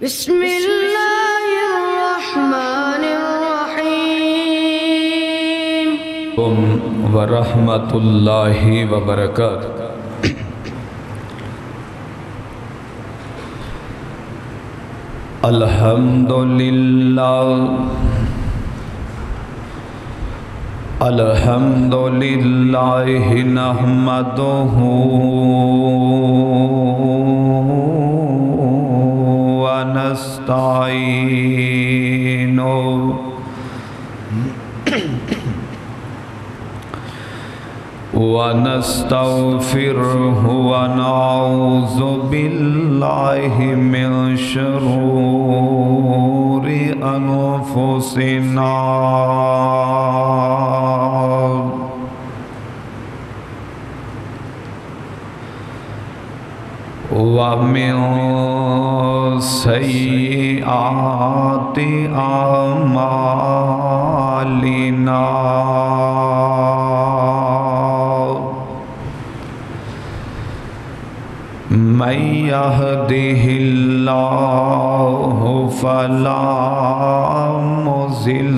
بسم اللہ الرحمن الرحیم ورحمۃ اللہ وبرکاتہ۔ الحمدللہ نحمدہ ونستعینہ ونستغفرہ ونعوذ باللہ من شرور انفسنا ومن سیئات اعمالنا من يهده الله فلا مضل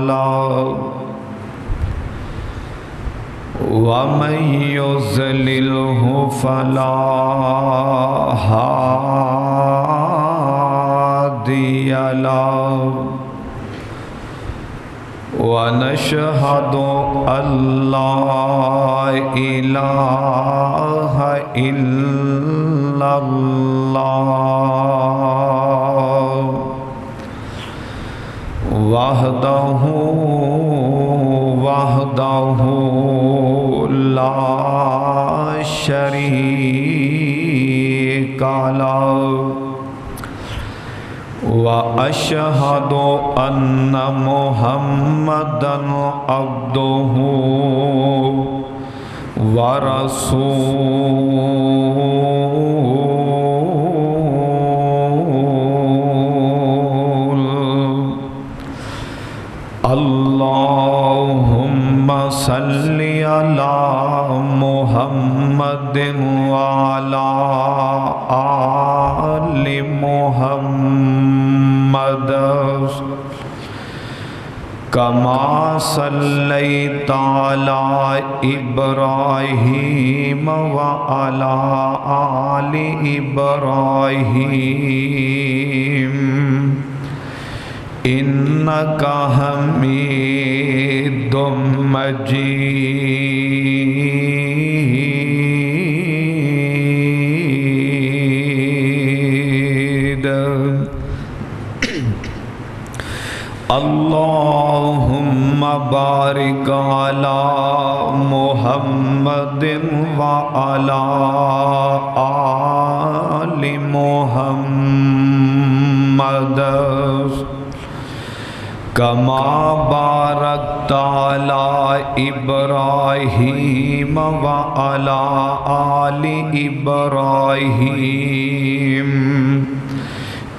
له ومن يضلله فلا هادي له ونشهد أن لا إله إلا الله وحده لا شريك له وأشهد أن محمدًا عبده ورسوله اللهم صل على محمد وعلى آل محمد كما صليت على إبراهيم وعلى آل إبراهيم إنك حميد مجيد اللهم بارك على محمد وعلى آل محمد كما باركت على إبراهيم وعلى آل إبراهيم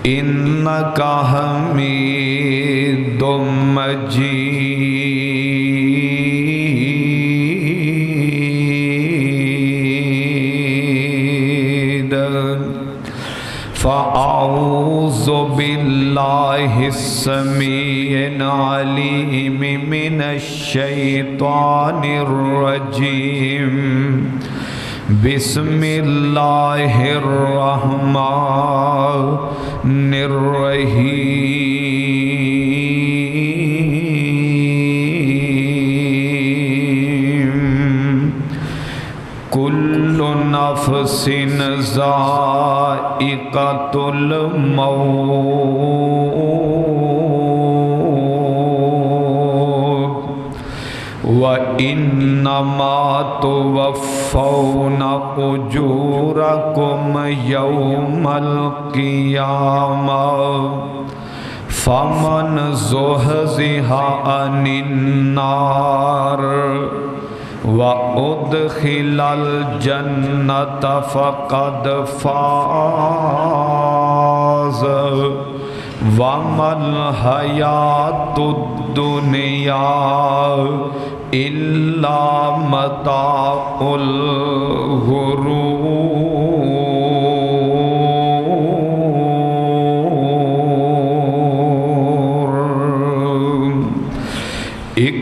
إنك حميد مجيد فأعوذ بالله السميع العليم من الشيطان الرجيم بسم الله الرحمن الرحيم كل نفس ذائقة الموت وإنما توفون أجوركم يوم القيامة فمن زحزح عن النار وأدخل الجنة فقد فاز وما الحياة الدنيا إلا متاع الغرور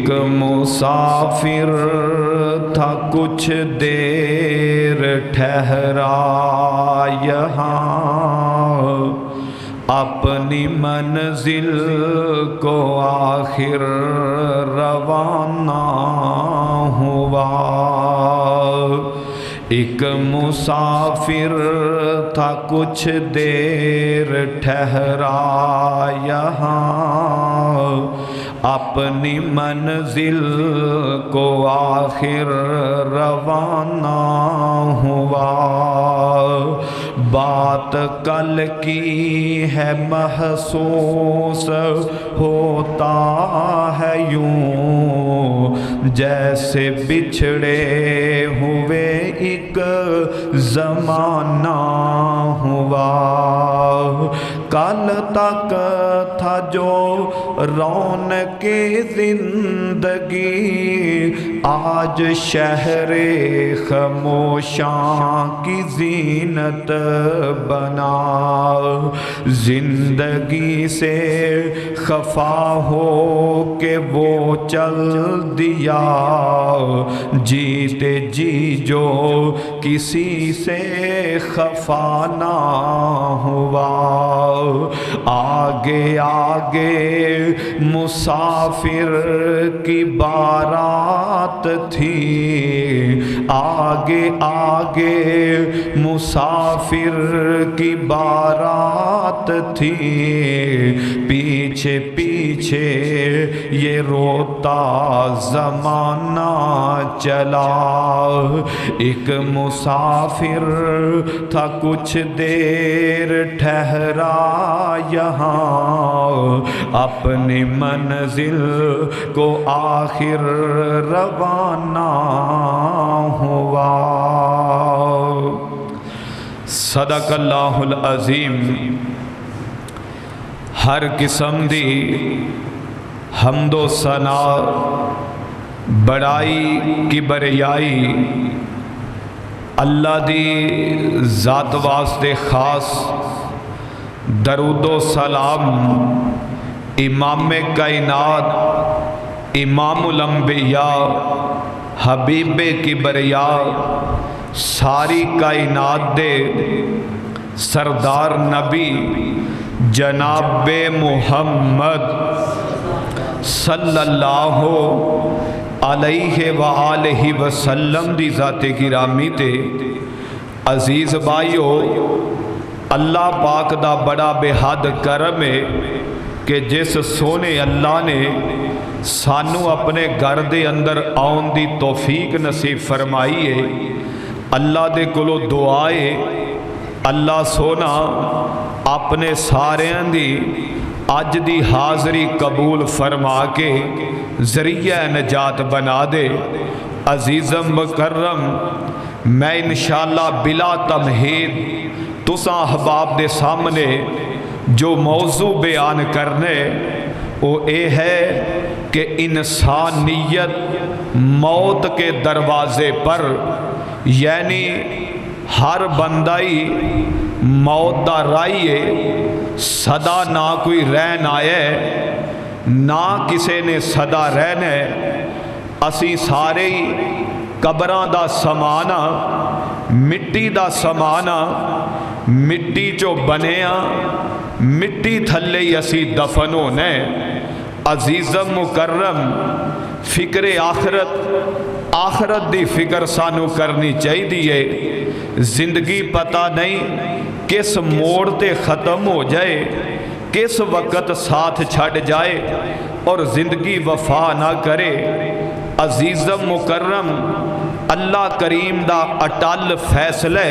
ایک مسافر تھا کچھ دیر ٹھہرا یہاں، اپنی منزل کو آخر روانہ ہوا۔ ایک مسافر تھا کچھ دیر ٹھہرا یہاں، اپنی منزل کو آخر روانہ ہوا۔ بات کل کی ہے محسوس ہوتا ہے یوں، جیسے بچھڑے ہوئے ایک زمانہ ہوا۔ کل تک تھا جو رونق زندگی، آج شہر خاموشاں کی زینت بنا۔ زندگی سے خفا ہو کے وہ چل دیا، جیتے جی جو کسی سے خفا نہ ہوا۔ آگے آگے مسافر کی بارات تھی، آگے آگے مسافر کی بارات تھی، پیچھے پیچھے یہ روتا زمانہ چلا۔ ایک مسافر تھا کچھ دیر ٹھہرا یہاں، اپنی منزل کو آخر روانہ ہوا۔ صدق اللہ العظیم۔ ہر قسم دی حمد و ثنا بڑائی کی بریائی اللہ دی ذات واسطے خاص، درود و سلام امام کائنات، امام الانبیاء، حبیب کبریاء، ساری کائنات دے سردار نبی جناب محمد صلی اللہ علیہ وآلہ وسلم دی ذات گرامی تے۔ عزیز بھائیو، اللہ پاک دا بڑا بے حد کرم ہے کہ جس سونے اللہ نے سانو اپنے گھر دے اندر آن دی توفیق نصیب فرمائی ہے۔ اللہ دے کولو دعائے اللہ سونا اپنے ساریاں دی اج دی حاضری قبول فرما کے ذریعہ نجات بنا دے۔ عزیزم مکرم، میں انشاءاللہ بلا تمہید تساں احباب دے سامنے جو موضوع بیان کرنے وہ اے ہے کہ انسانیت موت کے دروازے پر، یعنی ہر بندائی موت دا رائیے، صدا نہ کوئی رہن آئے نہ کسے نے صدا رہنے، اسی سارے قبراں دا سمانا، مٹی دا سمانا، مٹی چو بنیا مٹی تھلے اسی دفن ہونے۔ عزیزم مکرم، فکر آخرت، آخرت دی فکر سانو کرنی چاہیے۔ زندگی پتہ نہیں کس موڑ تے ختم ہو جائے، کس وقت ساتھ چھڑ جائے اور زندگی وفا نہ کرے۔ عزیزم مکرم، اللہ کریم دا اٹل فیصلہ،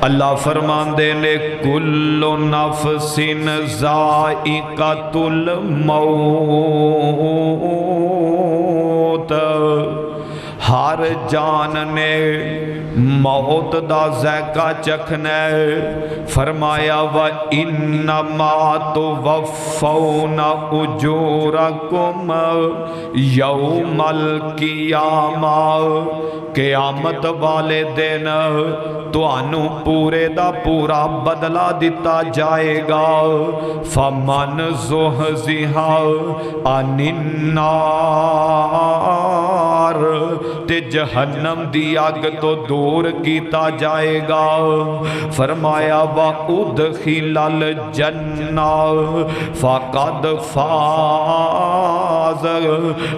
اللہ فرمان دے لے کل نفس ذائقۃ الموت، ہر جان نے موت دا ذائقہ چکھنا ہے۔ فرمایا وَإِنَّمَا تُوَفَّوْنَ أُجُورَكُمْ یوم القیامہ، قیامت والے دن تانوں پورے دا پورا بدلہ دتا جائے گا۔ فَمَنْ زُحْزِحَ عَنِ النَّارِ، تے جہنم دی آگ تو دور کیتا جائے گا۔ فرمایا وَأُدْخِلَ الْجَنَّةَ فَقَدْ فَازَ،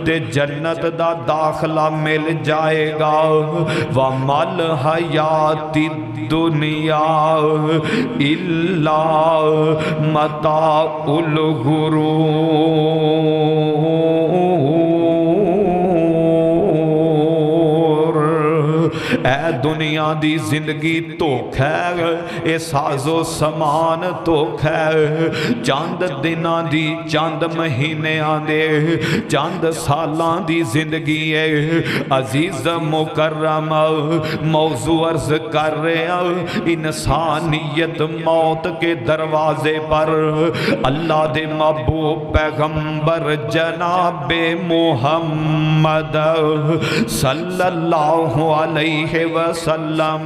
تے جنت دا داخلہ مل جائے گا۔ وَمَا الْحَيَاةُ الدُّنْيَا إِلَّا مَتَاعُ الْغُرُورِ، اے دنیا دی زندگی دھوکھا ہے، اے ساز و سامان دھوکھا ہے۔ چند دناں دی، چند مہینیاں دے، چند سالاں دی زندگی ہے۔ عزیز مکرم موضوع عرض کر رہے ہیں، انسانیت موت کے دروازے پر اللہ دے محبوب پیغمبر جناب محمد صلی اللہ علیہ وسلم،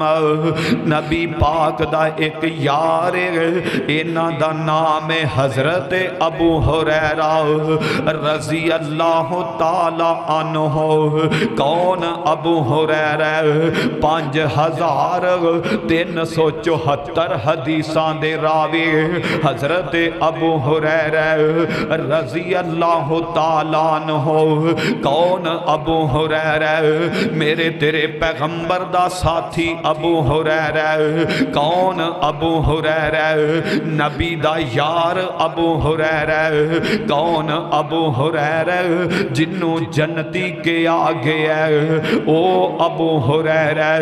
نبی پاک دا ایک یار، انہاں دا نام ہے حضرت ابو ہریرہ رضی اللہ تعالی عنہ۔ کون ابو ہریرہ؟ 5374 حدیثاں دے راوی حضرت ابو ہریرہ رضی اللہ تعالی عنہ۔ کون ابو ہریرہ؟ میرے تیرے پیغمبر دا ساتھی ابو ہریرہ۔ کون ابو ہریرہ؟ نبی دا یار ابو ہریرہ۔ کون ابو ہریرہ؟ جنوں جنتی کے آگے ہے او ابو ہریرہ۔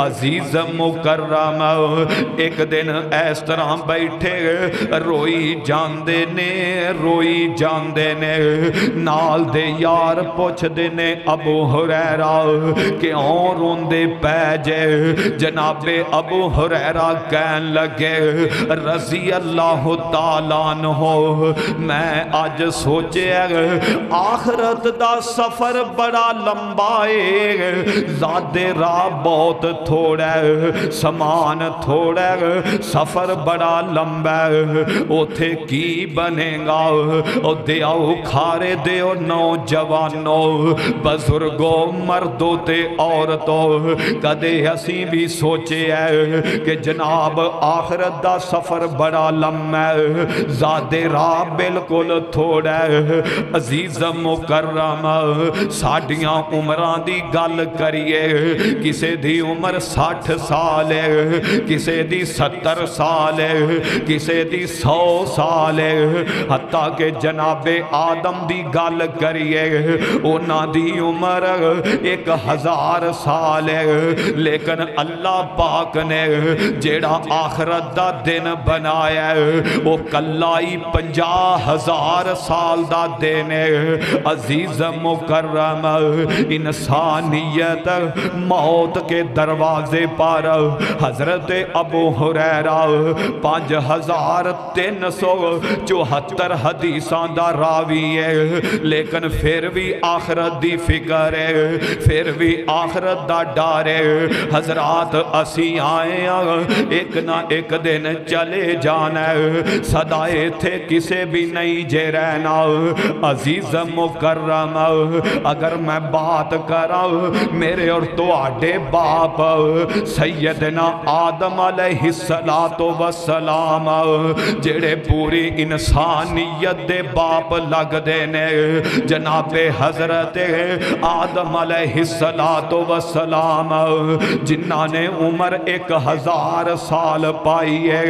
عزیز مکرم ایک دن اس طرح بیٹھے روئی جاندے نے، روئی جاندے نے، نال دے یار پوچھ دینے ابو ہریرہ کیوں روندے پے جے؟ جناب ابو ہریرہ کہن لگے رضی اللہ تعالیٰ عنہ، میں آج سوچے آخرت دا سفر بڑا لمبا ہے، زادے راہ بہت تھوڑا ہے، سامان تھوڑا ہے، سفر بڑا لمبا ہے، اوتھے کی بنے گا؟ او دیاؤ کھارے دیو نوجوانوں، بزرگوں، مردوں تے عورتوں، کدے اسی بھی سوچے ہے کہ جناب آخرت دا سفر بڑا لمبا ہے، زادے راہ بالکل تھوڑا ہے۔ عزیز مکرم ساڈیاں عمران دی گل کریے، کسے دی عمر 60 سال ہے، کسے دی 70 سال ہے، کسے دی 100 سال ہے، حتیٰ کہ جناب آدم دی گل کریے اونا دی عمر 1000 سال ہے، لیکن اللہ پاک نے جیڑا آخرت دا دن بنایا ہے وہ کلائی 50,000 سال دا دن ہے۔ عزیز مکرم انسانیت موت کے دروازے پر حضرت ابو ہریرہ 5374 حدیثاں دا راوی ہے، لیکن پھر بھی آخرت دی فکر ہے، پھر بھی آخرت دا ڈر ہے۔ حضرات اسی آئے ایک نہ ایک دن چلے جانا ہے، صدائے تھے کسے بھی نہیں جے رہنا۔ عزیز مکرم اگر میں بات کراں میرے اور تواڈے باپ سیدنا آدم علیہ السلام جڑے پوری انسانیت دے باپ لگ دے نے، جناب حضرت آدم علیہ السلام جنہاں نے عمر 1000 سال پائی ہے،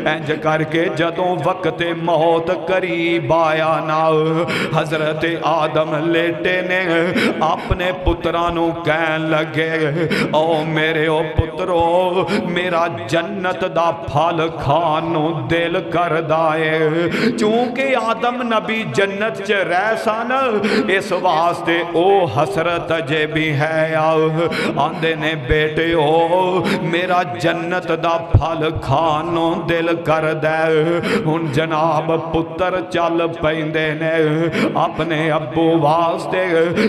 انج کر کے جدوں وقت موت قریب آیا نا، حضرت آدم لیٹے نے اپنے پترانوں کہن لگے او میرے او پترو میرا جنت دا پھل کھانو دل کر دائے، چونکہ آدم نبی جنت چ رہ سن اس واسطے او حسرت جے بھی ہے آندے نے بیٹے ہو میرا جنت دا پھل کھانوں دل کر دے ہن جناب پتر چل پیندے نے اپنے ابو واسطے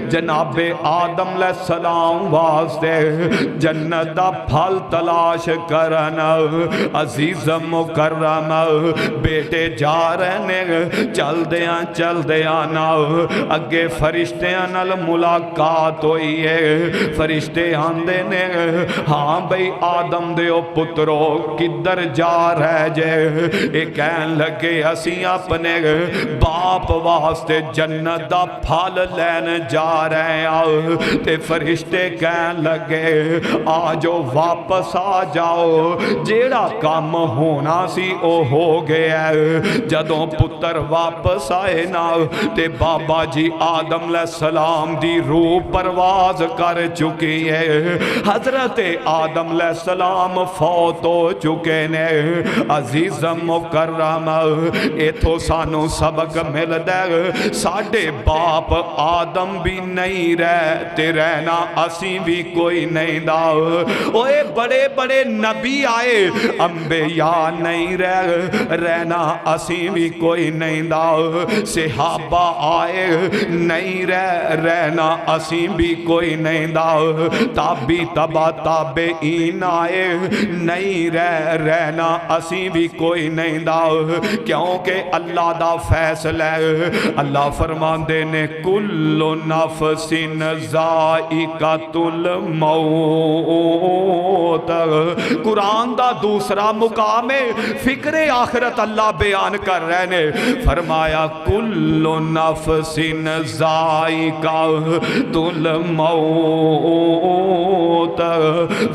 جناب آدم علیہ السلام واسطے جنت دا پھل تلاش کرن عزیز مکرم بیٹے جا رہے نے چل دیاں نا اگے فرشتیاں نال ملاقات ہوئی ہے فرشتے آندے نے ہاں بھئی آدم دیو پترو کدھر جا رہے جے اے کہن لگے اسی اپنے باپ واسطے جنت دا پھل لین جا رہے ہیں تے فرشتے کہن لگے آجو واپس آ جاؤ جیڑا کام ہونا سی او ہو گیا جدوں پتر واپس آئے نا تے بابا جی آدم علیہ السلام دی روح پرواز کر چکی ہے حضرت آدم علیہ السلام فوت ہو چکے نے عزیز مکرم ایتھو سانو سبق مل دے ساڑھے باپ آدم بھی نہیں رہتے رہنا اسی بھی کوئی نہیں دا اوے بڑے بڑے نبی آئے انبیاء نہیں رہنا اسی بھی کوئی نہیں دا صحابہ آئے نہیں رہنا اسی بھی کوئی نہیں دا تابی تبا تابعین آئے نہیں رہنا اسی بھی کوئی نہیں دا کیونکہ اللہ دا فیصلہ اللہ فرماندے نے کل نفس ذائقۃ الموت قرآن دا دوسرا مقام فکر آخرت اللہ بیان کر رہے نے فرمایا کل نفس ذائقۃ الموت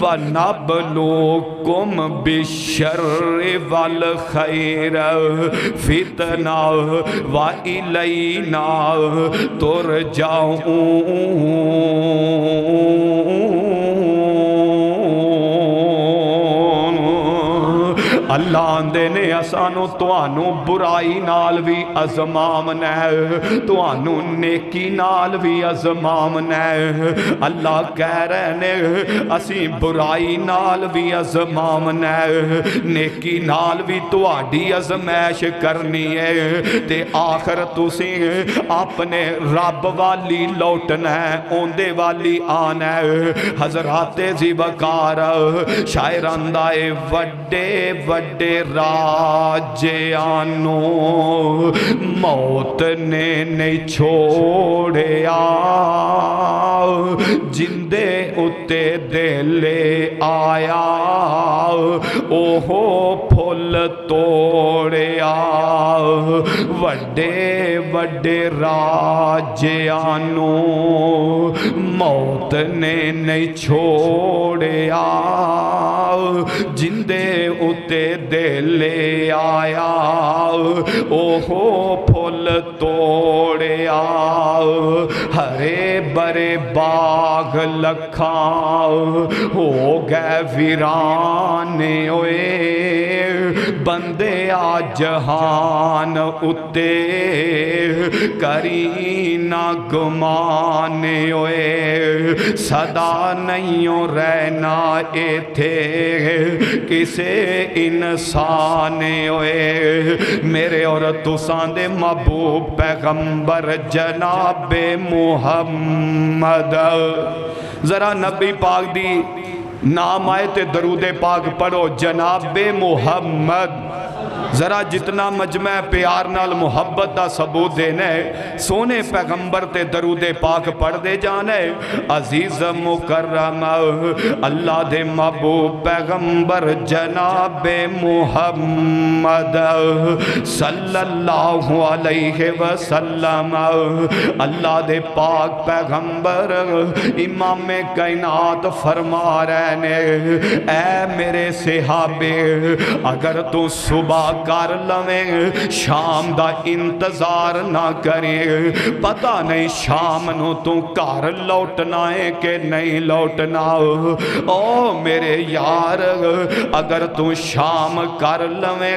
وَنَبْلُوكُمْ بِالشَّرِّ وَالْخَيْرِ فِتْنَةً وَإِلَيْنَا تُرْجَعُونَ اللہ آندے نے اسانو توانو برائی نال بھی ازمامنا ہے توانو نیکی نال بھی ازمامنا ہے اللہ کہہ رہے نے اسی برائی نال بھی ازمامنا ہے نیکی نال بھی تواڈی ازمائش کرنی ہے تے آخر تسی اپنے رب والی لوٹنا ہے اوندے والی آنا ہے حضرات زیبکار شاعران دائے وڈے وڈے راجیانو موت نے نہیں چھوڑیا جندے اتے دلے آیا اوہو پھول توڑیا وڈے وڈے راجیانو موت نے نہیں چھوڑیا جندے اتے دلے آیا اوہو پھول توڑیا ہرے برے باغ لکھاں ہو گئے ویرانے ہوئے بندے آ جہان اتے کری نہ گمانے ہوئے صدا نہیں رہنا اے تھے کسے انسان ہوئے میرے اور تسان دے محبوب پیغمبر جناب محمد ذرا نبی پاک دی نام آئے تے درود پاک پڑھو جناب محمد ذرا جتنا مجمع پیار نال محبت دا ثبوت دینے سونے پیغمبر تے درود پاک پڑھ دے جانے عزیز مکرم اللہ دے محبوب پیغمبر جناب محمد صلی اللہ علیہ وسلم اللہ دے پاک پیغمبر امام کائنات فرما رہے رہے نے اے میرے صحابے اگر تو صبح کر لویں شام دا انتظار نہ کریں پتہ نہیں شام نو تو گھر لوٹنا ہے کہ نہیں لوٹنا او میرے یار اگر تو شام کر لویں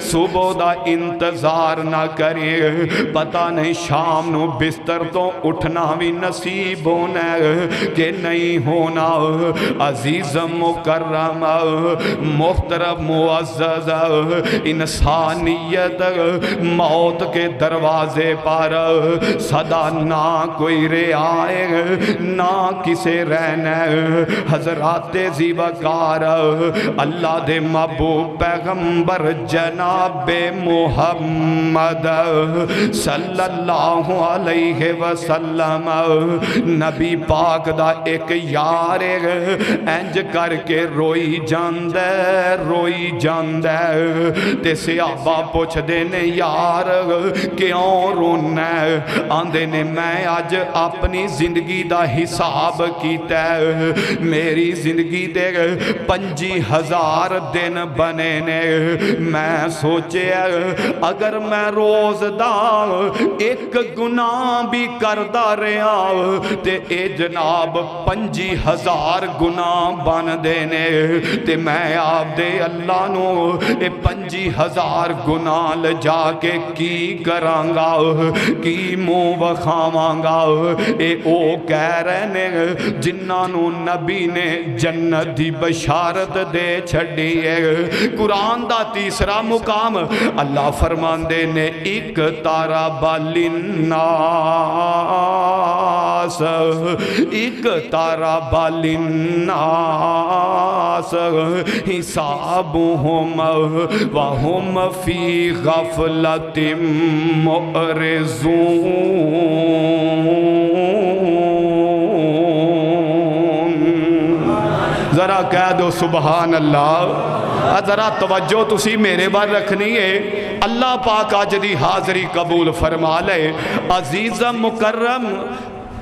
صبح دا انتظار نہ کریں پتہ نہیں شام نو بستر تو اٹھنا بھی نصیب ہونا کہ نہیں ہونا عزیز مکرم محترم معزز انسانیت موت کے دروازے پر صدا نہ کوئی رعایے نہ کسے رہنا حضرات زیبکار اللہ دے محبوب پیغمبر جناب محمد صلی اللہ علیہ وسلم نبی پاک دا ایک یار انج کر کے روئی جاندے تے صحابہ پوچھ دینے یار کیوں رونا آندے نے میں آج اپنی زندگی دا حساب کیتا ہے میری زندگی دے 25,000 دن بنے نے میں سوچے اگر میں روز دا ایک گناہ بھی کردہ رہا تے اے جناب 25,000 گناہ بن دینے تے میں آپ دے اللہ نو اے 25,000 گناہ لجا کے کی کرانگا کی منہ وکھاوانگا اے او کہہ رہے نے جنہاں نبی نے جنت دی بشارت دے چھڑی ہے قرآن دا تیسرا مقام اللہ فرماندے نے ایک تارا بالناس ایک تارا بالناس حسابهم وهم فی غفلت معرضون ذرا کہہ دو سبحان اللہ ذرا توجہ تسی میرے بار رکھنی ہے اللہ پاک آج دی حاضری قبول فرما لے عزیز مکرم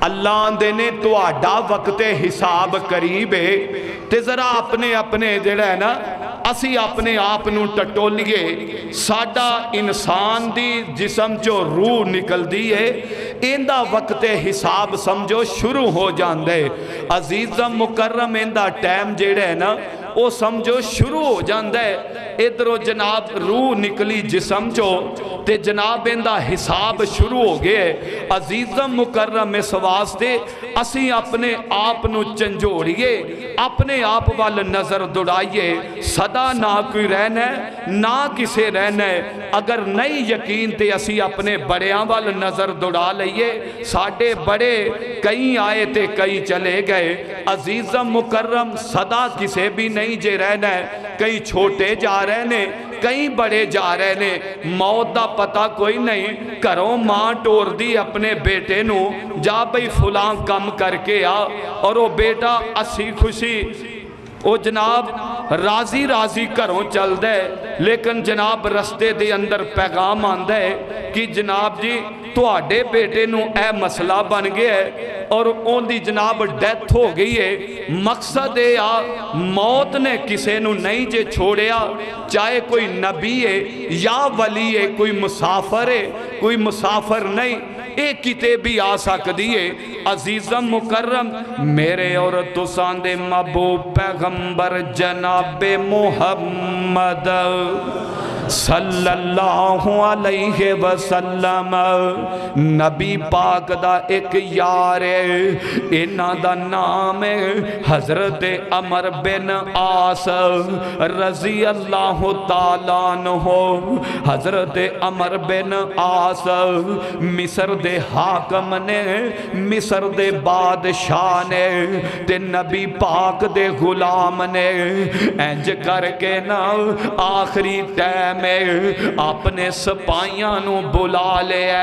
اللہ دے نے تو آڈا وقت حساب قریب ہے تے ذرا اپنے جڑا ہے نا اسی اپنے آپ نو ٹٹولیے ساڈا انسان دی جسم جو روح نکل دی ہے ایندہ وقت حساب سمجھو شروع ہو جاندے عزیز مکرم ایندہ ٹائم جڑا ہے نا وہ سمجھو شروع ہو جاندے ادھرو جناب روح نکلی جسم چو تے جناب ایندہ حساب شروع ہو گئے عزیز مکرم اس واسطے اسی اپنے آپ نو چنجوڑیے اپنے آپ وال نظر دوڑائیے صدا نہ کوئی رہنا ہے نہ کسے رہنا ہے اگر نہیں یقین تے اسی اپنے بڑیاں وال نظر دوڑا لئیے ساڑھے بڑے کئی آئے تے کئی چلے گئے عزیز مکرم صدا کسے بھی نہیں جے رہنا ہے کئی چھوٹے جا رہے نے کئی بڑے جا رہے نے موت دا پتہ کوئی نہیں کروں ماں ٹور دی اپنے بیٹے نو جا بھئی فلان کم کر کے آ اور وہ بیٹا اسی خوشی وہ جناب راضی کروں چل دے لیکن جناب رستے دے اندر پیغام آن دے کہ جناب جی تو آڈے بیٹے نو اے مسئلہ بن گئے ہے اور اون دی جناب ڈیتھ ہو گئی ہے مقصد ہے موت نے کسے نو نہیں جے چھوڑیا چاہے کوئی نبی ہے یا ولی ہے کوئی مسافر ہے کوئی مسافر نہیں ایک کتے بھی آ سکتی ہے عزیزم مکرم میرے اور تسان دے محبوب پیغمبر جناب محمد صلی اللہ علیہ وسلم نبی پاک دا ایک یار انہاں دا نام حضرت عمر بن عاص رضی اللہ تعالیٰ عنہ حضرت عمر بن عاص مصر دے حاکم نے مصر دے بادشاہ نے تے نبی پاک دے غلام نے انج کر کے نا آخری ٹائم میں اپنے سپاہیاں نو بلا لیا،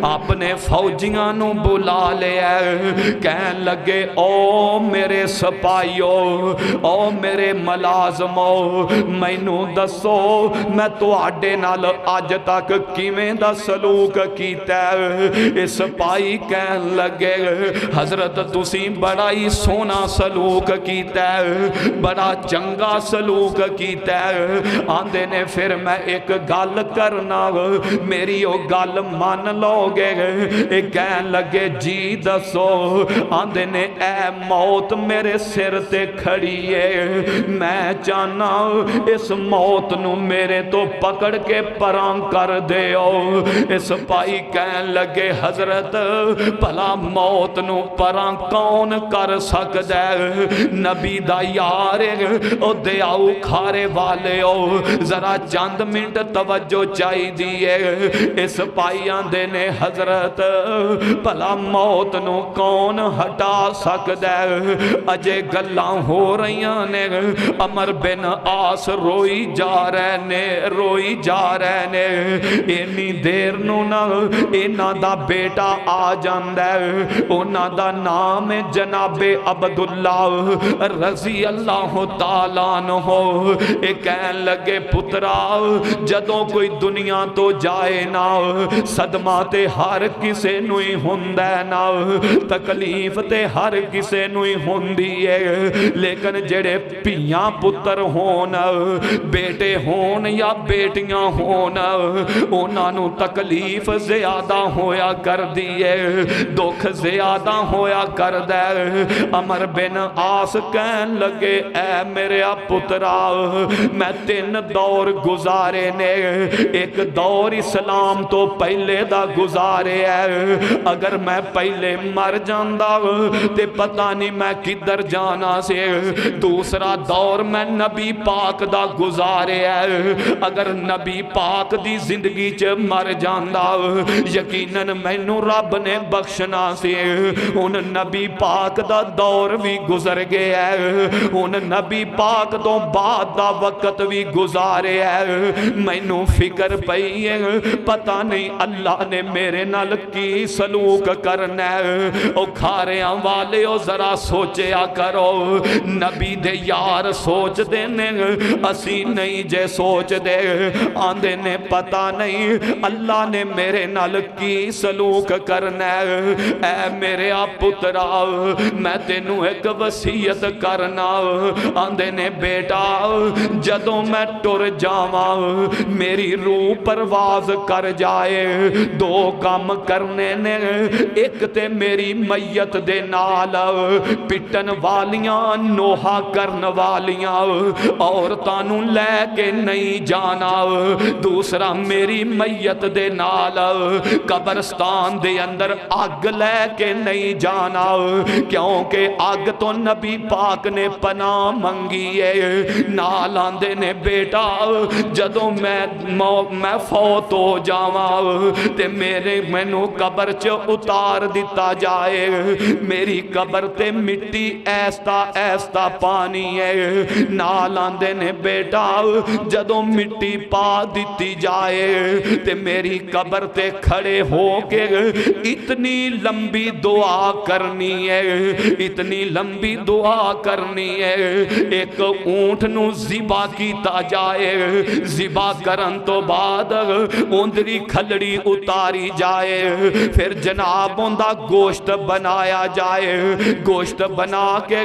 اپنے فوجیاں نو بلا لیا، کہن لگے او میرے سپاہیو، او میرے ملازمو، مینوں دسو میں تواڈے نال اج تک کیویں دا سلوک کیتا ہے؟ اس سپاہی کہن لگے حضرت تسی بڑا ہی سونا سلوک کیتا ہے، بڑا چنگا سلوک کیتا ہے۔ آندے نے پھر میں ایک گل کرنا، میری او گل مان لو گے؟ ایک کہن لگے جی دسو۔ آندے نے اے موت میرے سر تے کھڑی ہے، میں چاہنا اس موت نو میرے تو پکڑ کے پراں کر دیو۔ اس پائی کہن لگے حضرت بھلا موت نو پراں کون کر سکدا ہے؟ نبی دا یار او دیاؤ کھارے والے او، ذرا چند منٹ توجہ چاہی دیئے۔ اس پائیاں دے نے حضرت بھلا موت نو کون ہٹا سکدا ہے؟ اجے گلاں ہو رہیاں نے، عمر بن عاص روئی جا رہے نے، روئی جا رہے نے، اینی دیر نو نا اینا دا بیٹا آ جاندا ہے، اونا دا نام جناب عبداللہ رضی اللہ تعالیٰ عنہ۔ ایک کہن لگے پترا جدوں کوئی دنیا تو جائے نا، صدمہ تے ہر کسے نوئی ہوندہ نا، تکلیف تے ہر کسے نوئی ہوندی ہے، لیکن جڑے پیاں پتر ہون، بیٹے ہون یا بیٹیاں ہون، انہوں تکلیف زیادہ ہویا کر دیئے، دکھ زیادہ ہویا کر دے۔ عمر بن عاص کہن لگے اے میرے پترا میں 3 دور گزارے نے، ایک دور اسلام تو پہلے دا گزارے ہے، اگر میں پہلے مر جاندہ تے پتہ نہیں میں کدھر جانا سے، دوسرا دور میں نبی پاک دا گزارے ہے، اگر نبی پاک دی زندگی چ مر جاندہ یقیناً مینوں رب نے بخشنا سے، ان نبی پاک دا دور بھی گزر گیا ہے، ان نبی پاک تو بعد دا وقت بھی گزارے ہے، مینوں فکر پئی ہے پتہ نہیں اللہ نے میرے نال کی سلوک کرنا ہے۔ او کھاریاں والے او ذرا سوچیا کرو، نبی دے یار سوچ دے نے، اسی نہیں جے سوچ دے، آندے نے پتہ نہیں اللہ نے میرے نال کی سلوک کرنا ہے۔ اے میرے پترا میں تینوں ایک وصیت کرنا، آندے نے بیٹا جدوں میں ٹر جاواں میری روح پرواز کر جائے، 2 کام کرنے نے، ایک تے میری میت دے نال پٹن والیاں نوحہ کرن والیاں عورتاں نوں لے کے نہیں جانا، دوسرا میری میت دے نال قبرستان دے اندر آگ لے کے نہیں جانا، کیونکہ آگ تو نبی پاک نے پناہ منگی ہے۔ نال آندے نے بیٹا جدوں میں فوت ہو جاواں تے مینوں قبر چ اتار دیتا جائے، میری قبر تے مٹی ایستا ایستا پانی ہے، نال آندے نے بیٹا جدوں مٹی پا دیتی جائے تے میری قبر تے کھڑے ہو کے اتنی لمبی دعا کرنی ہے، اتنی لمبی دعا کرنی ہے، ایک اونٹ نو ذبح کیتا جائے، ذبح کرن تو بعد اوندری کھلڑی اتاری جائے، پھر جناب اوندا گوشت بنایا جائے، گوشت بنا کے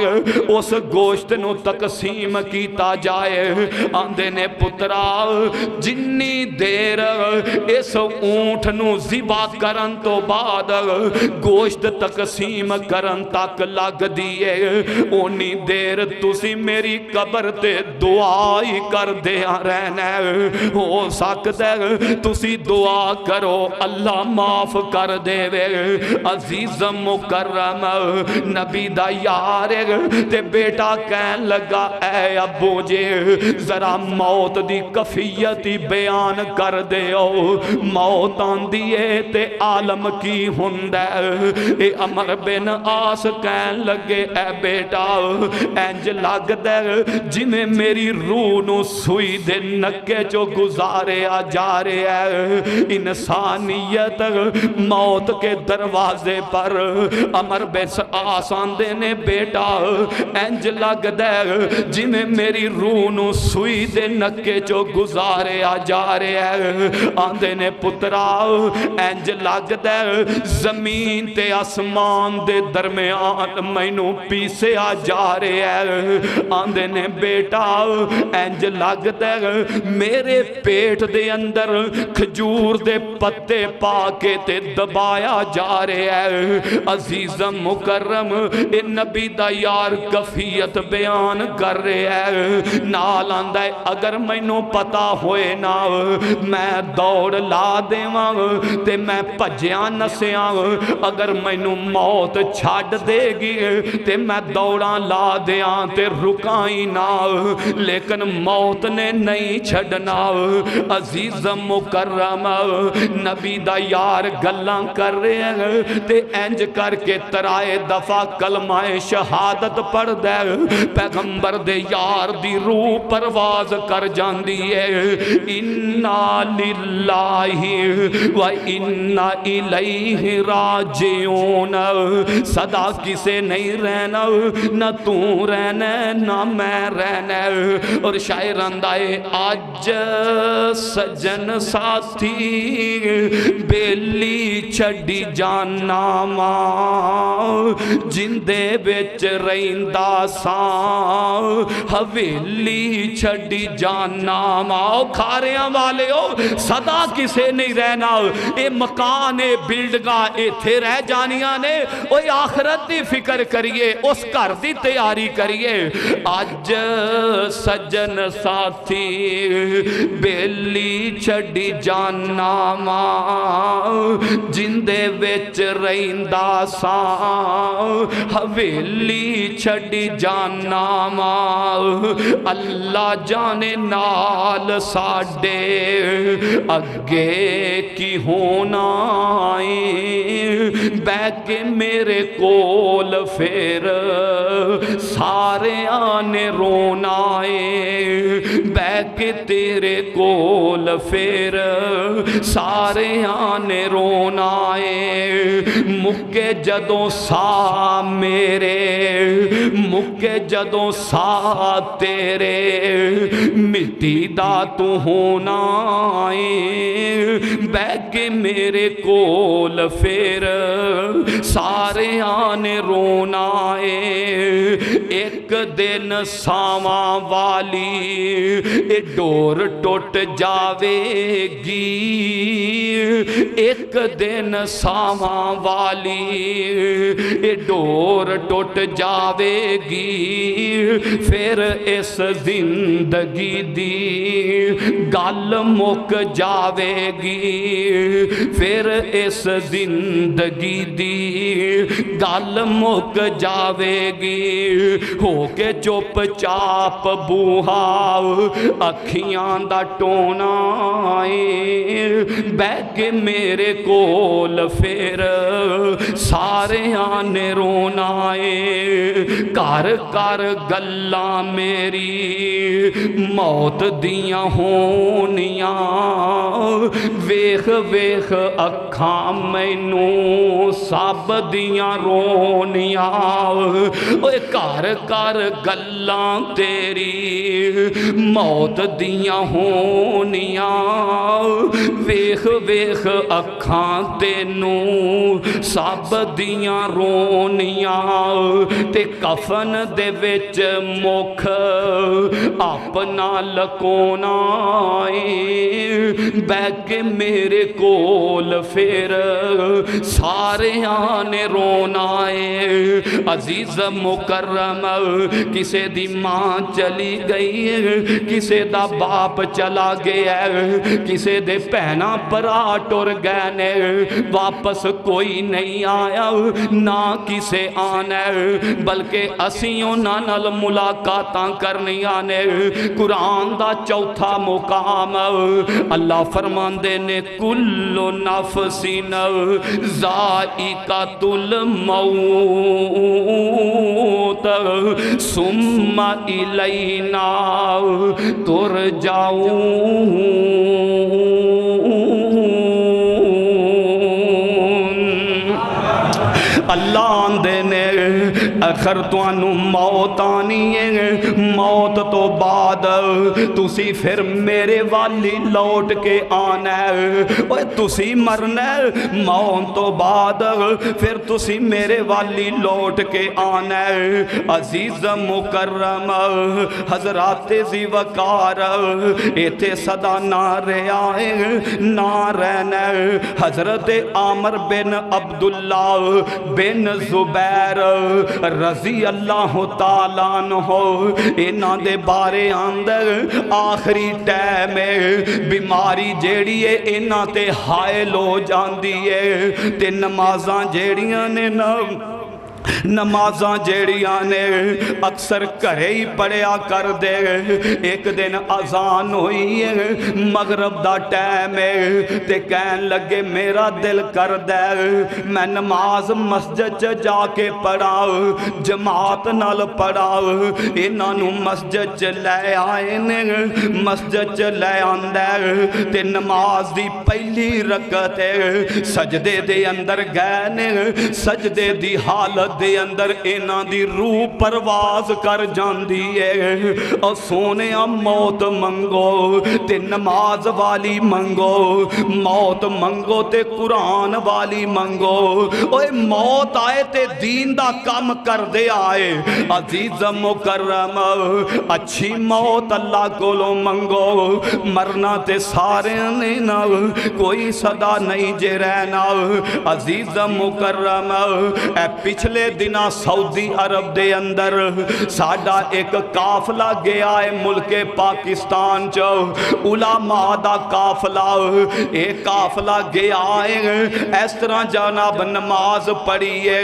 اس گوشت نو تقسیم کیتا جائے۔ آندے نے پترا جنی دیر اس اونٹ نو ذبح کرن تو بعد گوشت تقسیم کرن تک لگ دیئے، اونی دیر تسی میری قبر تے دعائی کر دیا رہنا، ہو سکتا ہے تسی دعا کرو اللہ معاف کر دے وے۔ عزیز مکرم نبی دا یار تے بیٹا کہن لگا اے ابو جے ذرا موت دی کفیتی بیان کر دے او، موت آندیے تے عالم کی ہوندہ، اے عمر بن عاص کہن لگے اے بیٹا انج لگ دے جنہیں میری روح نو سوئی دے نکے چو گزارے جا رہے ہیں۔ انسانیت موت کے دروازے پر امر بے آسان دینے بیٹا انج لگ دے جی میں میری روح نو سوئی دے نکے چو گزارے جا رہے ہیں۔ آندے نے پترا انج لگ دے زمین تے آسمان دے درمیان مینوں پیسے جا رہے ہیں۔ آندے نے بیٹا انج لگ دے میرے پیٹ دے اندر کھجور دے پتے پا کے تے دبایا جا رہے ہیں۔ عزیز مکرم اے نبی دا یار کفیت بیان کر رہے ہیں۔ نال آندہ ہے اگر مینوں پتا ہوئے نا میں دوڑ لا دیواں تے میں پجیاں نسیاں، اگر مینوں موت چھاڑ دے گی تے میں دوڑاں لا دیاں تے رکائی نا، لیکن موت نے نہیں چھڑنا۔ عزیز مکرم نبی دا یار گلاں کر رہے ہیں تے انج کر کے ترائے دفعہ کلمہ شہادت پڑھ دے، پیغمبر دے یار دی روح پرواز کر جاندی ہے۔ انا للہ و انا الیہ راجعون۔ صدا کسے نہیں رہنا، نہ تو رہنا نہ میں رہنا۔ اور شاعر اندائے آج سجن ساتھی بیلی چھڑی جانا ماں، جندے بچ رہندا ساں حویلی چھڑی جانا ماں۔ کھاریاں والے ہو صدا کسے نہیں رہنا، اے مکان اے بلڈگاں اے تھے رہ جانیاں نے، اوہ آخرت دی فکر کریے، اس گھر دی تیاری کریے۔ آج سجن ساتھی بیلی چھڑی جانا ماں، جندے وچ رہندا ساں حویلی چھڑی جانا ماں۔ اللہ جانے نال ساڈے اگے کی ہونا ہے، بہ کے میرے کول پھر سارے آنے رونا ہے، بہ کے تیرے کول پھر سارے آنے رونا ہے۔ مکے جدوں سا میرے، مکے جدوں سا تیرے، مٹی دا تو ہونا ہے، بہ کے میرے کول پھر سارے آنے رونا ہے۔ ایک دن ساواں والی اے ڈور ٹوٹ جاوے گی، ایک دن ساواں والی اے ڈور ٹوٹ جاوے گی، پھر اس زندگی دی گل مک جاوے گی، پھر اس زندگی دی گل مک جاوے گی۔ ہو کے چپ چاپ بوہا اکھیاں دا ٹونا ہے، بہ کے میرے کول پھر سارے آنے رونا ہے۔ کر کر گلاں میری موت دیاں ہونیاں، ویخ ویخ اکھاں مینوں سب دیاں رونیاں۔ اوے کر کر گلاں تیری موت دیاں ہونیاں، ویخ ویخ اکھاں تینوں سب دیاں رونیاں۔ تے کفن دے وچ مکھ اپنا لکونا ہے، بہ کے میرے کول پھر سارے آنے رونا ہے۔ عزیز مکرم کسے دی ماں چلی گئی ہے، کسے دا باپ چلا گیا ہے، کسے دے پہنا برا ٹر گئے نے، واپس کوئی نہیں آیا نہ کسے آنا، بلکہ اسیوں نال ملاقاتاں کرنی آنے۔ قرآن دا چوتھا مقام اللہ فرما فرماندے نے کل نفسن ذائقۃ الموت ثم الینا ترجعون۔ اللہ آندے نے اخر توانو موت آنی ہے، موت تو بعد تسی پھر میرے والی لوٹ کے آنا ہے، اوہ تسی مرنا ہے، موت تو بعد پھر تسی میرے والی لوٹ کے آنا ہے۔ عزیز مکرم حضرات ذی وقار ایتھے صدا نہ رہے نہ رہنا ہے۔ حضرت عامر بن عبداللہ بن زبیر رضی اللہ تعالیٰ عنہ انہاں دے بارے اندر آخری ٹائم بیماری جیڑی ہے انہاں تے حائل ہو جاندی ہے تے نمازاں جیڑیاں نے نمازاں جیڑیاں نے اکثر گھرے ہی پڑھیا کر دے۔ ایک دن اذان ہوئی ہے مغرب دا ٹائم ہے تے کہن لگے میرا دل کر دے میں نماز مسجد جا کے پڑھا، جماعت نال پڑھا۔ انہاں نو مسجد لے آئے نے، مسجد لے آندے تے نماز دی پہلی رکعت سجدے دے اندر گئے نے، سجدے دی حالت دے اندر انہاں دی روح پرواز کر جاندی ہے۔ اور سونے موت منگو تے نماز والی منگو، موت منگو تے قرآن والی منگو، اوے موت آئے تے دین دا کم کر دے آئے۔ عزیز مکرم اچھی موت اللہ کو لو منگو، مرنا تے سارے نے نا کوئی صدا نہیں جے رہنا۔ عزیز مکرم اے پچھلے دنہ سعودی عرب دے اندر ساڑھا ایک کافلہ گیا ہے ملک پاکستان چو، علماء دا کافلہ، ایک کافلہ گیا ہے اس طرح جناب نماز پڑھی ہے،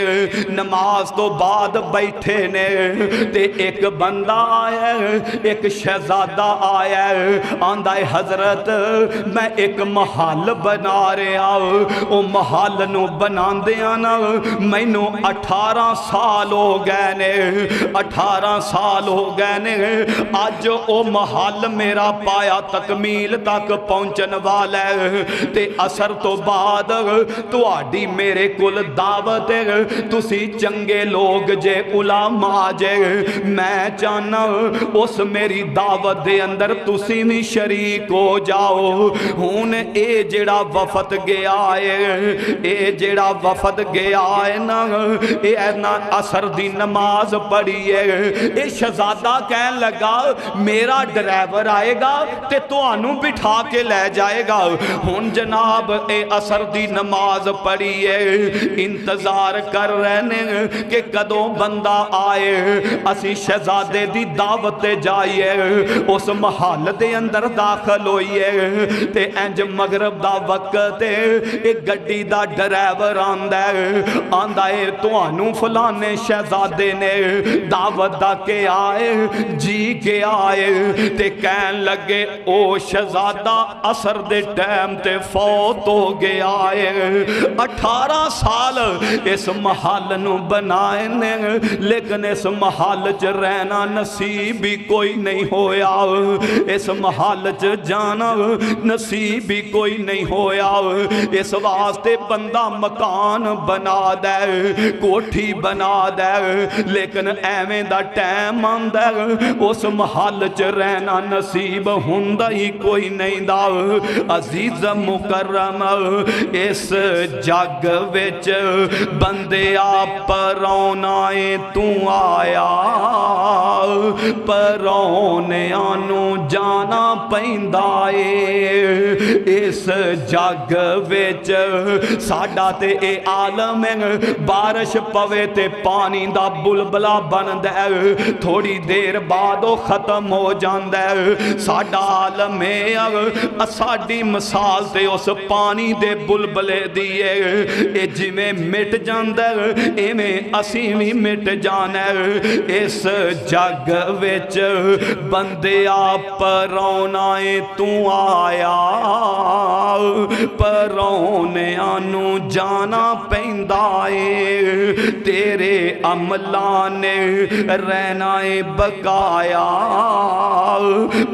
نماز تو بعد بیٹھے نے تے ایک بندہ آیا ہے، ایک شہزادہ آیا ہے، آندہ حضرت میں ایک محل بنا رہا ہوں، او محل نو بنان دیا نا میں نو 18 سال ہو گئے نے، 18 سال ہو گئے نے، آج او محل میرا پایا تکمیل تک پہنچن والا ہے تے اثر تو بعد تو آڈی میرے کل دعوت تسی چنگے لوگ جے علماء جے میں چاہنا اس میری دعوت دے اندر تسی بھی شریک ہو جاؤ۔ ہون اے جڑا وفد گیا ہے، اے جڑا وفد گیا ہے نا اے نا اثر دی نماز پڑھی ہے، اے شہزادہ کہن لگا میرا ڈرائیور آئے گا تے تو آنو بٹھا کے لے جائے گا۔ ہون جناب اے اثر دی نماز پڑھی ہے، انتظار کر رہنے کہ کدوں بندہ آئے، اسی شہزادے دی دعوت جائیے، اس محل دے اندر داخل ہوئیے تے انج مغرب دا وقت ایک گڈی دا ڈرائیور آندہ ہے تو آنو فلانے شہزادے نے دعوت دا کے آئے جی کے آئے تے کہن لگے او شہزادہ اثر دے ٹائم تے فوت ہو گیا ہے، 18 سال اس محل نو بنائے نے لیکن اس محل چ رہنا نصیب بھی کوئی نہیں ہویا، اس محل چ جانا نصیب بھی کوئی نہیں ہویا۔ اس واسطے بندہ مکان بنا دے، کوٹھی بنا دے، لیکن ایویں دا ٹائم آندا اس محل چ رہنا نصیب ہوندا ہی کوئی نہیں دا۔ عزیز مکرم اس جگ وچ بندے آپ پرونائے تو آیا، پرونیاں نو جانا پیندائے، اس جگ وچ ساڈا تے اے عالم بارش پوے تے پانی دا بلبلا بن دے، تھوڑی دیر بعد وہ ختم ہو جاندے، ساڈا عالم ہے ساڈی مثال تے اس پانی دے بلبلے دیئے، اے جی میں مٹ جاندے اے میں اسی بھی مٹ جانے۔ اس جگ وچ بندے آپ پرونائے تو آیا، پرونیاں نو جانا پیندا اے تیرے عملاں نے رہنا اے بقایا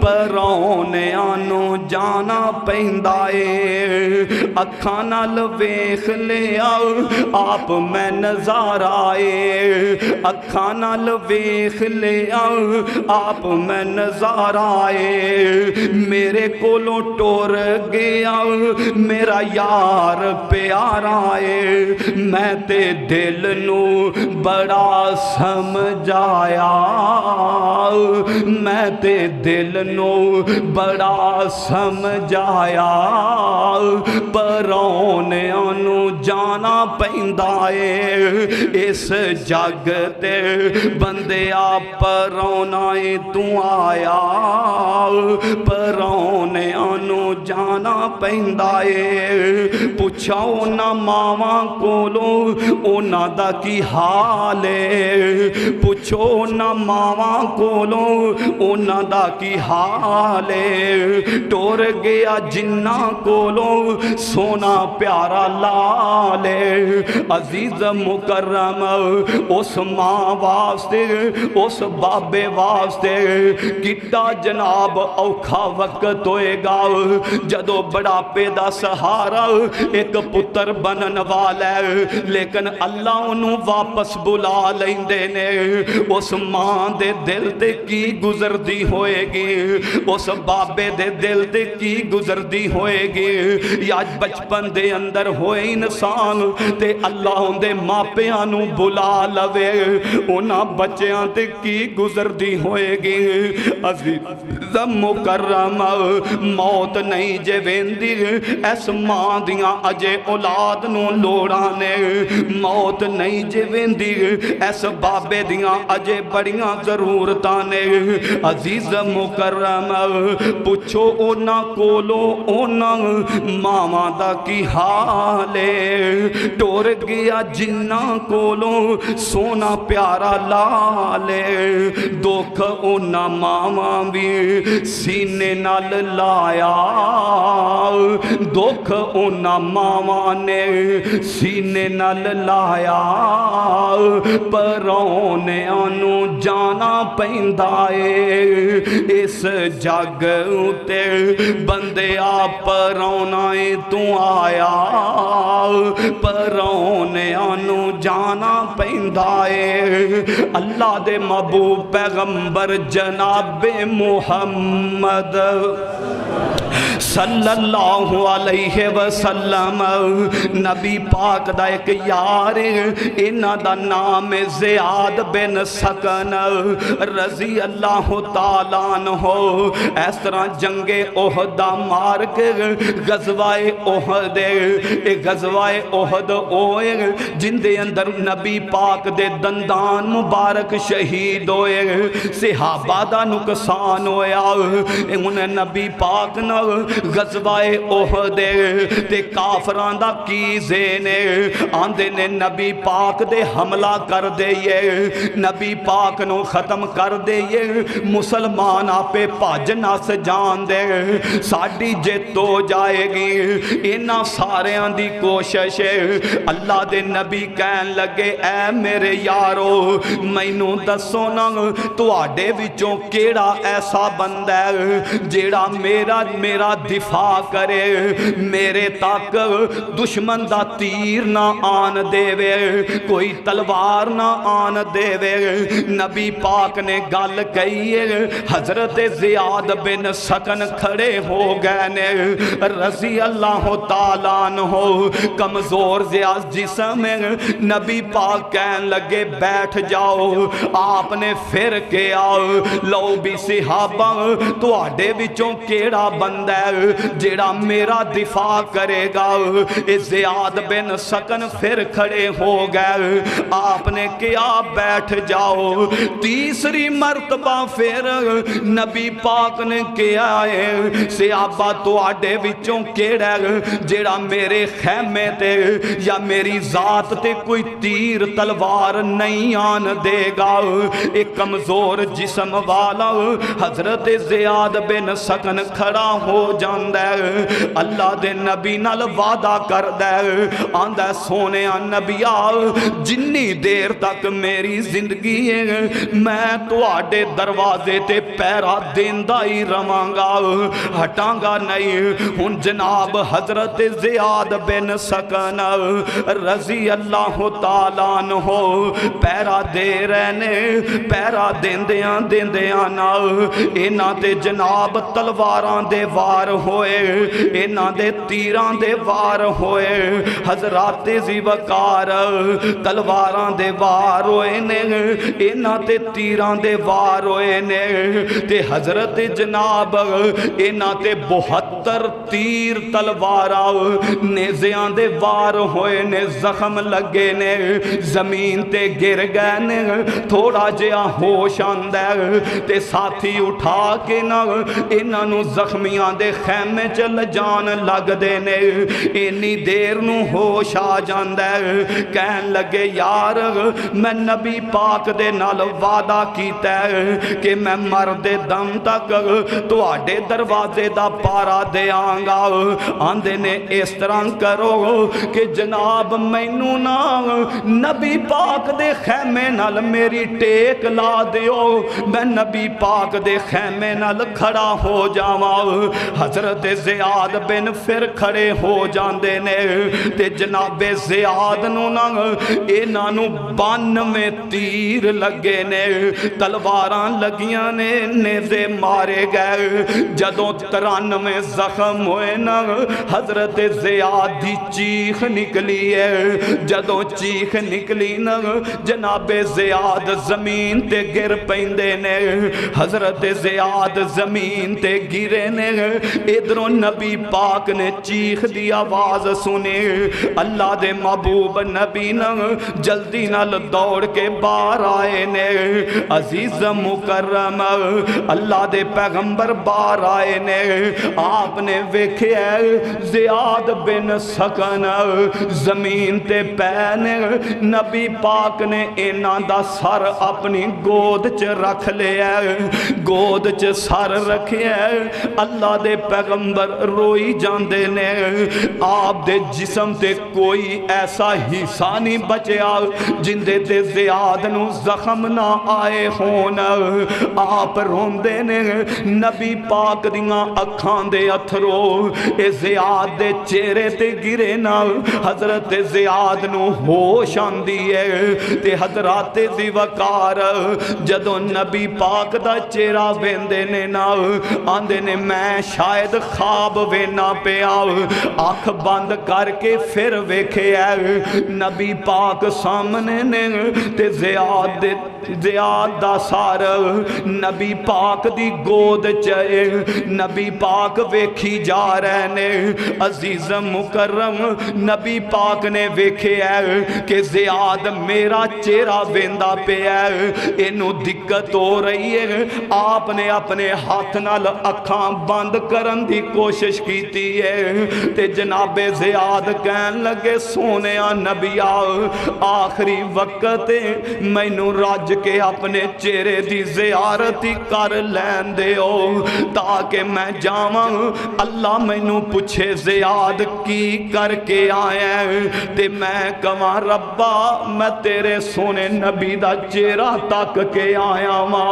پرونیاں نو جانا پیندا اے اکھاں نال ویکھ لیا آپ میں نظارہ اے اکھاں نال ویکھ لیا آپ میں نظارہ اے میرے کولوں ٹور گیا میرا یار پیارا اے میں تے دل نو بڑا سمجھایا میں تے دل نو بڑا سمجھایا پرونیاں نو جانا پیندا اے اس جگ تے بندیا پرونا اے تو آیا پرونیاں نو جانا پیندا اے پوچھا اونا ماواں کولوں اونا دا کی حال اے پوچھو اونا ماواں کولوں اونا دا کی حال اے ٹور گیا جنہ کولوں سونا پیارا لال اے عزیز مکرم اس ماں واسطے اس بابے واسطے کتا جناب اوکھا وقت ہوئے گا جدو بڑا پیدا سہارا ایک پتر بنن والا ہے لیکن اللہ انہوں واپس بلا لیندے نے اس ماں دے دل تے کی گزر دی ہوئے گی اس بابے دے دل تے کی گزر دی ہوئے گی یا بچپن دے اندر ہوئے انسان تے اللہ ان دے ماپیاں نو بلا لوے انہاں بچیاں تے کی گزر دی ہوئے گی عزیز مکرم موت نہیں جے ویندی اس ماں دیاں اجے اولاد نو لوڑانے موت نہیں جے ویندی اس بابے دیاں اجے بڑیاں ضرورتانے عزیز مکرم پوچھو اونا کولو اونا ماما دا کی حالے ٹور گیا جنہ کولو سونا پیارا لالے دکھ اونا ماما بھی سینے نال لایا دکھ اونا ماما نے سینے نال لایا پرونے آنو جانا پیندائے اس جگ تے بندے آپ پرونائے تو آیا پرونے آنو جانا پیندائے اللہ دے محبوب پیغمبر جناب محمد صلی اللہ علیہ وسلم نبی پاک دا ایک یار انہ دا نام زیاد بن سکن رضی اللہ تعالیٰ عنہ اس طرح جنگ احد مار کے غزوہ احد ہوئے جن دے اندر نبی پاک دے دندان مبارک شہید ہوئے صحابہ دا نقصان ہویا انہیں نبی پاک نہ غزوہ احد تے کافران دا کی زینے آندے نے نبی پاک دے حملہ کر دئیے نبی پاک نو ختم کر دئیے مسلمان آپے پاجنا سے جان دے ساڑی جت ہو جائے گی انہا سارے آندی کوشش اللہ دے نبی کہن لگے اے میرے یارو مینوں دسو نا تو آڈے وچوں کیڑا ایسا بندہ ہے جیڑا میرا دفاع کرے میرے تک دشمن دا تیر نہ آن دے وے کوئی تلوار نہ آن دے وے نبی پاک نے گل کہیے حضرت زیاد بن سکن کھڑے ہو گئے نے رضی اللہ تعالیٰ عنہ کمزور زیاد جسم نبی پاک کہن لگے بیٹھ جاؤ آپ نے پھر کے آؤ لو بھی صحابہ تو آڈے وچوں کیڑا بندہ ہے جیڑا میرا دفاع کرے گا زیاد بن سکن پھر کھڑے ہو گئے آپ نے کیا بیٹھ جاؤ تیسری مرتبہ پھر نبی پاک نے کیا ہے صحابہ تو آڈے وچوں کیڑا جیڑا میرے خیمے تے یا میری ذات تے کوئی تیر تلوار نہیں آن دے گا ایک کمزور جسم والا حضرت زیاد بن سکن کھڑا ہو جاندا ہے اللہ دے نبی نال وعدہ کردا ہے آندا سونے نبیا جنی دیر تک میری زندگی ہے میں تواڈے دروازے تے پیرا دیندا ہی رواں گا ہٹاں گا نہیں ہن جناب حضرت زیاد بن سکن رضی اللہ تعالیٰ عنہ پیرا دے رہنے پیرا دیندیاں دیندیاں نا اینا دے جناب تلواراں دے وار ہوئے اینا دے تیراں دے وار ہوئے حضرات زی وقار تلواراں دے وار ہوئے نے اینا تے تیراں دے وار ہوئے نے تے حضرت جناب اینا تے 72 تیر تلوارا نیزیاں دے وار ہوئے نے زخم لگے نے زمین تے گر گئے نے تھوڑا جیا ہوش آندہ تے ساتھی اٹھا کے نا اینا نو زخمیاں دے خیمے چل جان لگ دے نے اینی دیر نو ہوش آ جاندہ کہن لگے یار میں نبی پاک دے نال وعدہ کیتا ہے کہ میں مرد دم تک تو آڈے دروازے دا پارا دے آنگا آندے نے اس طرح کرو کہ جناب مینوں نا نبی پاک دے خیمے نال میری ٹیک لا دیو میں نبی پاک دے خیمے نال کھڑا ہو جاواں حضرت زیاد بن پھر کھڑے ہو جاندے نے تے جناب زیاد نو نا اینا نو 92 تیر لگے نے تلواراں لگیاں نے نیزے مارے گئے جدوں 93 زخم ہوئے نا حضرت زیاد دی چیخ نکلی ہے جدوں چیخ نکلی نا جناب زیاد زمین تے گر پیندے نے حضرت زیاد زمین تے گرے نے ادھروں نبی پاک نے چیخ دی آواز سنے اللہ دے محبوب نبی نا جلدی نال دوڑ کے باہر آئے نے عزیز مکرم اللہ دے پیغمبر باہر آئے نے آپ نے ویکھے زیاد بن سکن زمین تے پینے نبی پاک نے اینا دا سر اپنی گود چ رکھ لیا گود چ سر رکھے اللہ دے پیغمبر روئی جاندے نے آپ دے جسم تے کوئی ایسا حصہ نہیں بچیا جندے تے زیاد نو زخم نہ آئے ہون آپ روندے نے نبی پاک دیاں اکھاں دے اتھرو اے زیاد دے چہرے تے گرے نا حضرت زیاد نو ہوش آندی ہے تے حضرات دی وقار جدوں نبی پاک دا چہرہ ویندے نے نا آندے نے میں شاید خواب وینا پیا آنکھ بند کر کے پھر ویکھے نبی پاک سامنے نے تے زیاد دا سار نبی پاک دی گود چاہے نبی پاک ویکھی جا رہے نے عزیز مکرم نبی پاک نے ویکھے کہ زیاد میرا چہرہ ویندا پہ اینو دقت ہو رہی ہے آپ نے اپنے ہاتھ نال اکھاں بند کرن دی کوشش کیتی ہے تے جناب زیاد کہن لگے سونیا نبیا آخری وقت مینوں رج کے اپنے چہرے دی زیارتی کر لین دے ہو تاکہ میں جاواں اللہ مینوں پوچھے زیاد کی کر کے آیا تے میں کہاں ربا میں تیرے سونے نبی دا چہرہ تک کے آیا ماں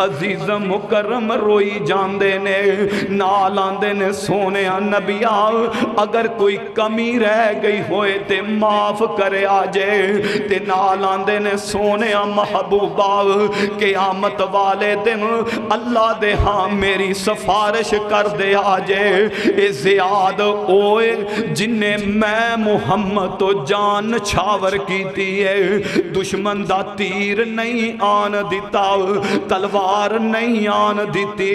عزیز مکرم روئی جاندے نے نال آندے نے سونے نبیا اگر کوئی کمی رہ گئی ہوئے تے معاف کرے آجے تے نال آندے نے سونے محبوبہ قیامت والے دن اللہ دے ہاں میری سفارش کر دے آجے اے زیاد اوئے جنہیں میں محمد تو جان چھاور کیتی ہے دشمن دا تیر نہیں آن دیتا تلوار نہیں آن دیتی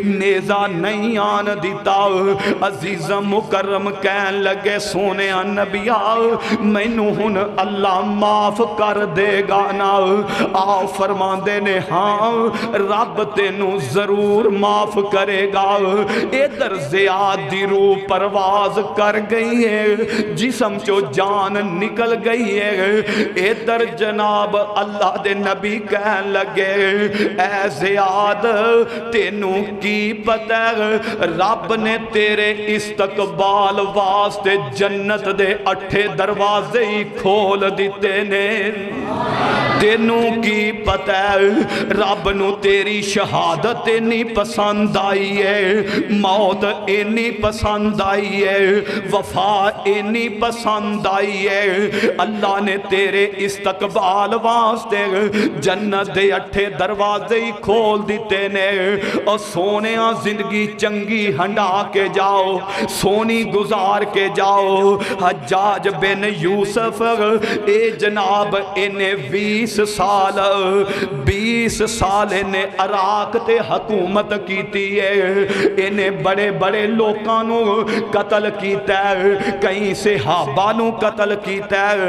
نیزہ نہیں آن دیتا عزیز مکرم کہن لگے سونے نبیا مینوں ہن اللہ معاف کر دے گا نا آؤ فرمان دے نے ہاں رب تینوں ضرور معاف کرے گا ادھر زیاد دی روح پرواز کر گئی ہے جسم چو جان نکل گئی ہے ادھر جناب اللہ دے نبی کہن لگے اے زیاد تینوں کی پتہ رب نے تیرے استقبال واسطے جنت دے 8 دروازے ہی کھول دیتے نے تینوں کی پتہ ہے رب نو تیری شہادت انی پسند آئی ہے موت انی پسند آئی ہے وفا انی پسند آئی ہے اللہ نے تیرے استقبال واسطے جنت دے 8 دروازے ہی کھول دیتے نے اور سونیاں زندگی چنگی ہنڈا کے جاؤ سونی گزار کے جاؤ حجاج بن یوسف اے جناب انہیں 20 سال انہیں عراق تے حکومت کیتی ہے انہیں بڑے بڑے لوکانوں قتل کیتا ہے کئی صحابہ نو قتل کیتا ہے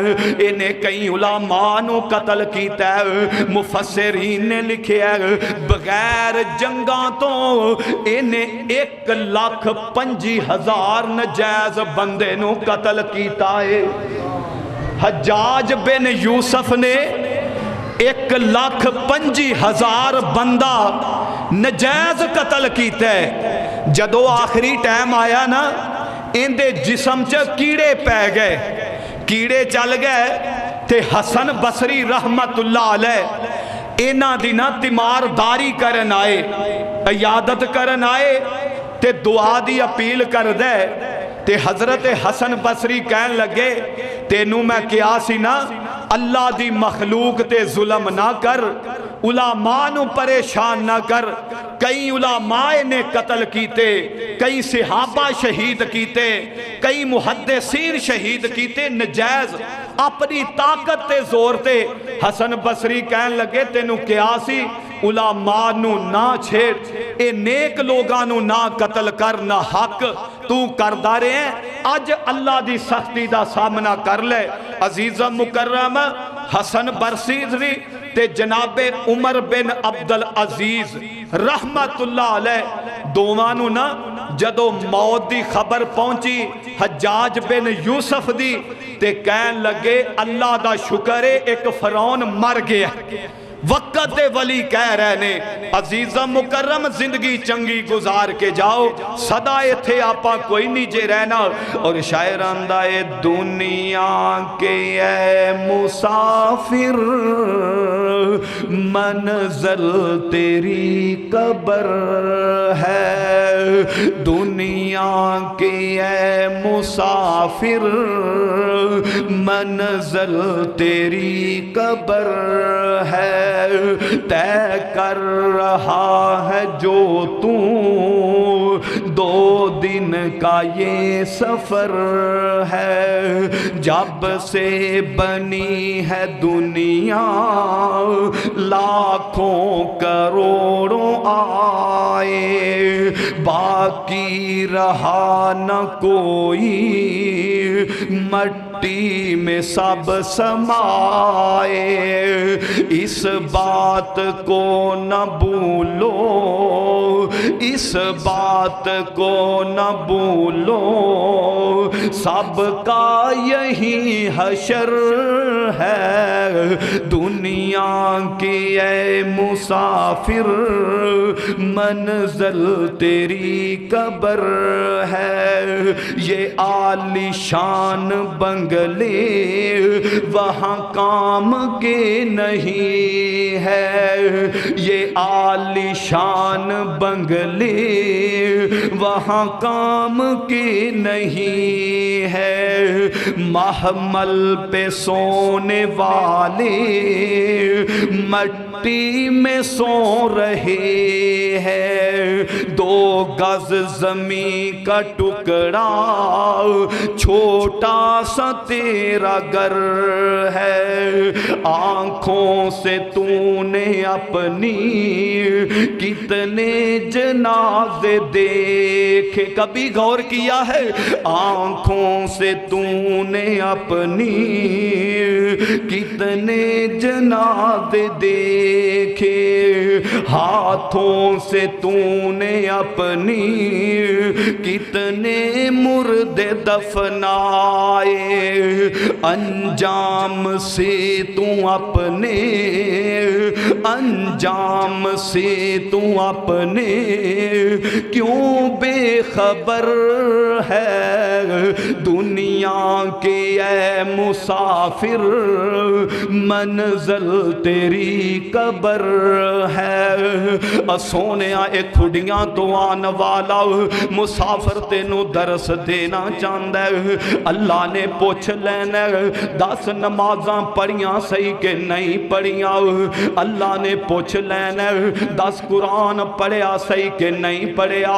انہیں کئی علماء نو قتل کیتا ہے مفسرین نے لکھے ہے بغیر جنگاں تو انہیں 1,25,000 نجائز بندے نو قتل کیتا ہے حجاج بن یوسف نے 1,25,000 بندہ نجائز قتل کیتا ہے جدو آخری ٹائم آیا نا ان دے جسم چ کیڑے پہ گئے کیڑے چل گئے تے حسن بصری رحمت اللہ علیہ اینا دینا تیمارداری کرن آئے عیادت کرن آئے تے دعا دی اپیل کر دے تے حضرت حسن بصری کہن لگے تینوں میں کیا سی نا اللہ دی مخلوق تے ظلم نہ کر علماء نو پریشان نہ کر کئی علماء نے قتل کیتے کئی صحابہ شہید کیتے کئی محدثین شہید کیتے نجائز اپنی طاقت تے زور تے حسن بصری کہن لگے تینوں کیا سی علماء نو نہ چھیڑ اے نیک لوگاں نو نہ قتل کر نہ حق تو کردہ رہے ہیں آج اللہ دی سختی دا سامنا کر لے عزیزہ مکرم حسن بصری تے جناب عمر بن عبدالعزیز رحمت اللہ علیہ دوانو نا جدو موت دی خبر پہنچی حجاج بن یوسف دی تے کہن لگے اللہ دا شکر ہے ایک فرعون مر گیا وقت دے ولی کہہ رہے نے عزیزہ مکرم زندگی چنگی گزار کے جاؤ صدائے تھے آپا کوئی نیجے رہنا اور شاعر اندائے دنیا کے اے مسافر منزل تیری قبر ہے دنیا کے اے مسافر منزل تیری قبر ہے طے کر رہا ہے جو تو 2 دن کا یہ سفر ہے جب سے بنی ہے دنیا لاکھوں کروڑوں آئے باقی رہا نہ کوئی مٹی میں سب سمائے اس بات کو نہ بھولو اس بات کو نہ بھولو سب کا یہی حشر ہے دنیا کی اے مسافر منزل تیری قبر ہے یہ عالی شان بنگلے وہاں کام کے نہیں ہے یہ عالی شان بنگلے وہاں کام کے نہیں ہے محمل پہ سونے والے مٹی میں سو رہے ہیں 2 گز زمین کا ٹکڑا چھوٹا سا تیرا گھر ہے آنکھوں سے تو نے اپنی کتنے جنازے دیکھے کبھی غور کیا ہے آنکھوں سے تو نے اپنی کتنے جنازے دیکھے دیکھے ہاتھوں سے تو نے اپنی کتنے مردے دفنائے انجام سے تو اپنے انجام سے تو اپنے کیوں بے خبر ہے دنیا کے اے مسافر منزل تیری قبر ہے سونیا ایک کھڑیاں تو آن والا مسافر تینوں درس دینا چاہتا ہے اللہ نے پوچھ لینا 10 نمازاں پڑھیاں صحیح کہ نہیں پڑھیاں اللہ نے پوچھ لینا 10 قرآن پڑھیا صحیح کہ نہیں پڑھیا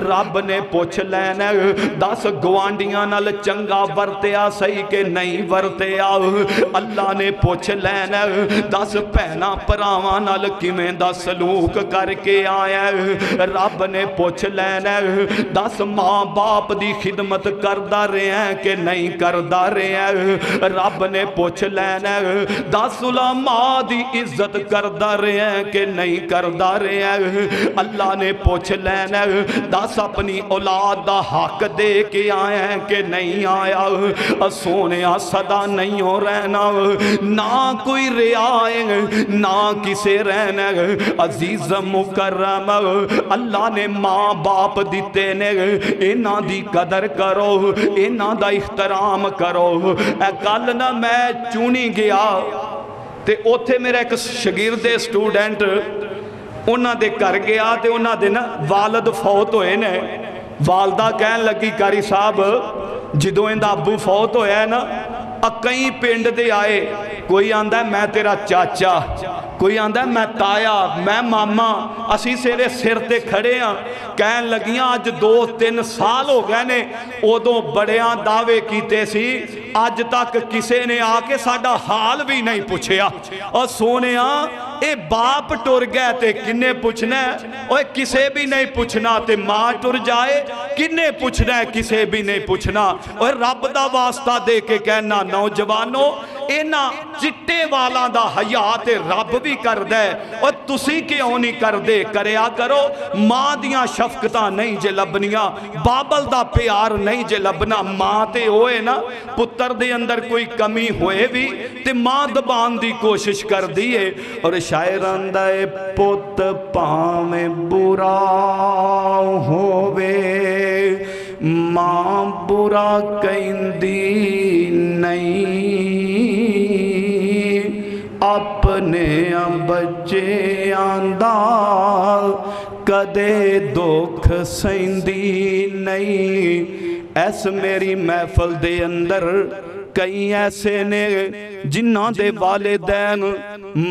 رب نے پوچھ لینا 10 گوانڈیاں نال چنگا ورتیا صحیح کہ نہیں ورتیا اللہ نے پوچھ لینا 10 بھیناں بھراواں نال کیویں دا سلوک کر کے آیا رب نے پوچھ لینا 10 ماں باپ دی خدمت کردا رہے ہیں کہ نہیں کردا رہے ہیں رب نے پوچھ لینا 10 علماء دی عزت کردا رہے ہیں کہ نہیں کردا رہے ہیں اللہ نے پوچھ لینا 10 اپنی اولاد دا حق دے کے آئے ہیں کہ نہیں آیا سونیا صدا نہیں ہو رہنا نہ کوئی رعائے نہ کسے رہنا عزیز مکرم اللہ نے ماں باپ دیتے نے انہاں دی قدر کرو انہاں دا احترام کرو اے کل نہ میں چونی گیا تے اوتھے میرا ایک شاگرد اسٹوڈنٹ انہاں دے کر گیا تے انہاں دے نا والد فوت ہوئے نے والدہ کہن لگی کاری صاحب جدوں اندہ ابو فوت ہویا ہے نا کئی پنڈ دے آئے کوئی آندہ ہے میں تیرا چاچا کوئی آندہ ہے میں تایا میں ماما اسی سیرے سر تے کھڑے ہیں کہن لگیاں آج 2-3 سال ہو گئے نے ادوں بڑیاں دعوے کیتے سی آج تک کسے نے آ کے ساڈا حال بھی نہیں پوچھیا اور سونیاں اے باپ ٹر گئے تے کنے پوچھنا ہے اور کسے بھی نہیں پوچھنا تے ماں ٹر جائے کنے پوچھنا ہے کسے بھی نہیں پوچھنا اور رب دا واسطہ دے کے کہنا نوجوانوں اینا چٹے والا دا حیات رب بھی کر دے اور تسی کیوں نہیں کر دے کریا کرو ماں دیاں شفقتاں نہیں جے لبنیاں بابل دا پیار نہیں جے لبنا ماں تے ہوئے نا پتر دے اندر کوئی کمی ہوئے بھی تے ماں دبان دی کوشش کر دیئے اور شاعر اندائے پت پاویں برا ہووے ماں برا کہندی نہیں اپنے بچے آندہ کدے دکھ سہندی نہیں ایس میری محفل دے اندر کئی ایسے نے جنہاں دے والدین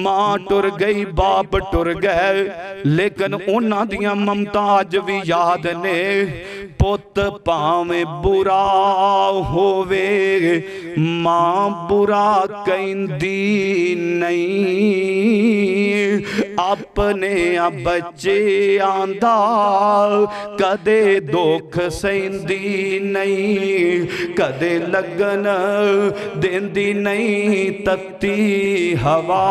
ماں ٹر گئی باپ ٹر گئے لیکن انہاں دیاں ممتاج بھی یاد نے پت پاویں برا ہووے ماں برا کہندی نہیں اپنے بچے آندہ کدے دکھ سہندی نہیں کدے لگن دیندی نہیں تتی ہوا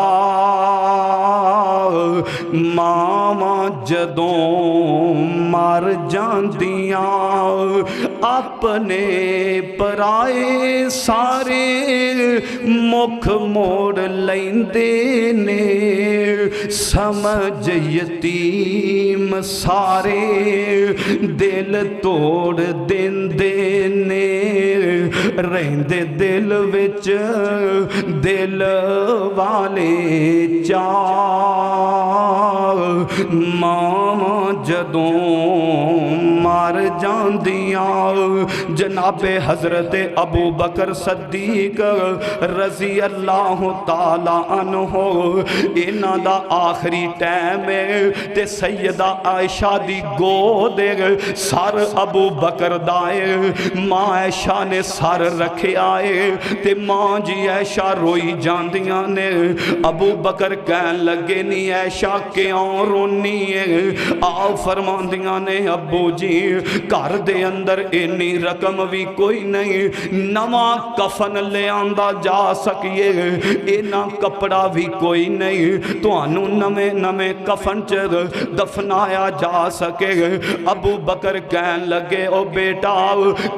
ماما جدوں مر جاندیاں اپنے پرائے سارے مکھ موڑ لیندے نے سمجھ یتیم سارے دل توڑ دیندے نے رہندے دل وچ دل والے چاہ ماما جدوں مار جاندیاں جناب حضرت ابو بکر صدیق رضی اللہ تعالیٰ عنہ انہاں دا آخری ٹائم تے سیدہ عائشہ دی گودے سر ابو بکر دائے ماں عائشہ نے سر رکھے آئے تے ماں جی عائشہ روئی جاندیاں نے ابو بکر کہن لگے نہیں عائشہ کیوں رونی ہے آؤ فرماندیاں نے ابو جی گھر دے اندر اینی رقم بھی کوئی نہیں نواں کفن لے آندا جا سکیے اینا کپڑا بھی کوئی نہیں تو انو نمے نمے کفن چر دفنایا جا سکے ابو بکر کہن لگے او بیٹا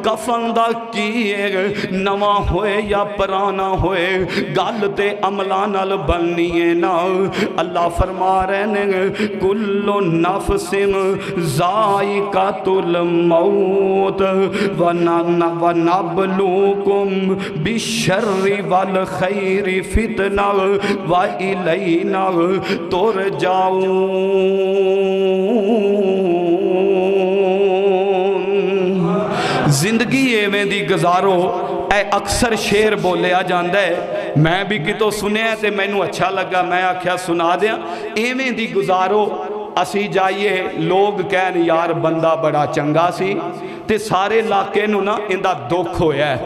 کفن دا کیے نواں ہوئے یا پرانا ہوئے گل تے عملان نال بننی ہے نا اللہ فرما رہے ہیں کل نفس ذائقۃ الموت وَنَبْلُوكُمْ بِالشَّرِّ وَالْخَيْرِ فِتْنَةً وَإِلَيْنَا تُرْجَعُونَ زندگی ایویں دی گزارو اے اکثر شیر بولیا جاندہ ہے میں بھی کتوں سنے ہیں تے میں نو اچھا لگا میں آکھیا سنا دیا ایویں دی گزارو اسی جائیے لوگ کہن یار بندہ بڑا چنگا سی تے سارے علاقے نو نا اندہ دکھ ہویا ہے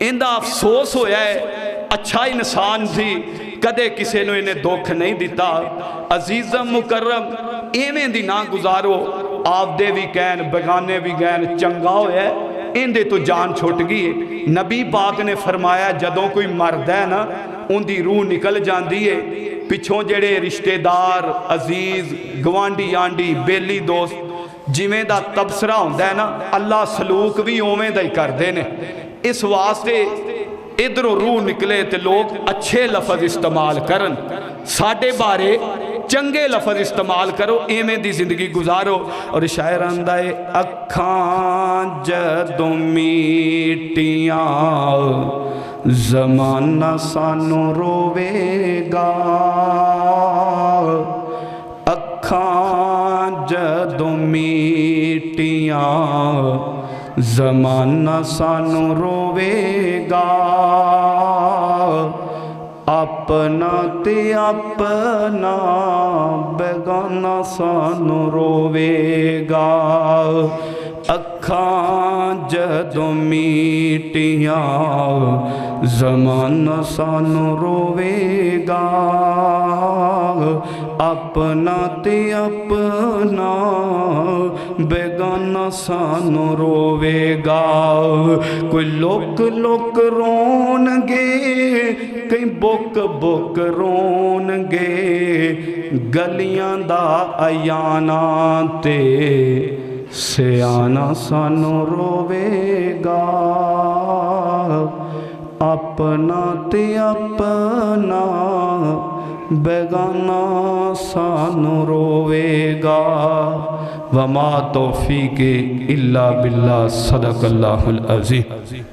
اندہ افسوس ہویا ہے اچھا انسان تھی کدے کسے نو انہیں دکھ نہیں دیتا عزیزم مکرم ایویں دی نہ گزارو آپ دے بھی کہن بگانے بھی کہن چنگا ہویا ہے اندے تو جان چھوٹ گئی ہے نبی پاک نے فرمایا جدوں کوئی مرد ہے نا ان دی روح نکل جاندی ہے پچھوں جڑے رشتہ دار عزیز گوانڈی آنڈی بیلی دوست جویں دا تبصرہ ہوندہ ہے نا اللہ سلوک بھی اوویں دا ہی کر دینے اس واسطے ادھر روح نکلے تے لوگ اچھے لفظ استعمال کرن ساڑھے بارے چنگے لفظ استعمال کرو ایمیں دی زندگی گزارو اور شاعر آندہ ہے اکھاں جدوں میٹیاں زمانہ سانو روے گا اکھاں جدوں میٹیاں زمانہ سانو روے گا اپنا تے اپنا بیگانہ سانو روے گا اکھاں جدوں میٹیاں زمانہ سانو روے گا اپنا تے اپنا بیگانہ سانو روے گا کوئی لوک لوک رون گے کئی بک بک رون گے گلیاں دا ایانا تے سیانا سانو روے گا اپنا تے اپنا بیگانہ سانو روے گا وما توفیق الا باللہ صدق اللہ العظیم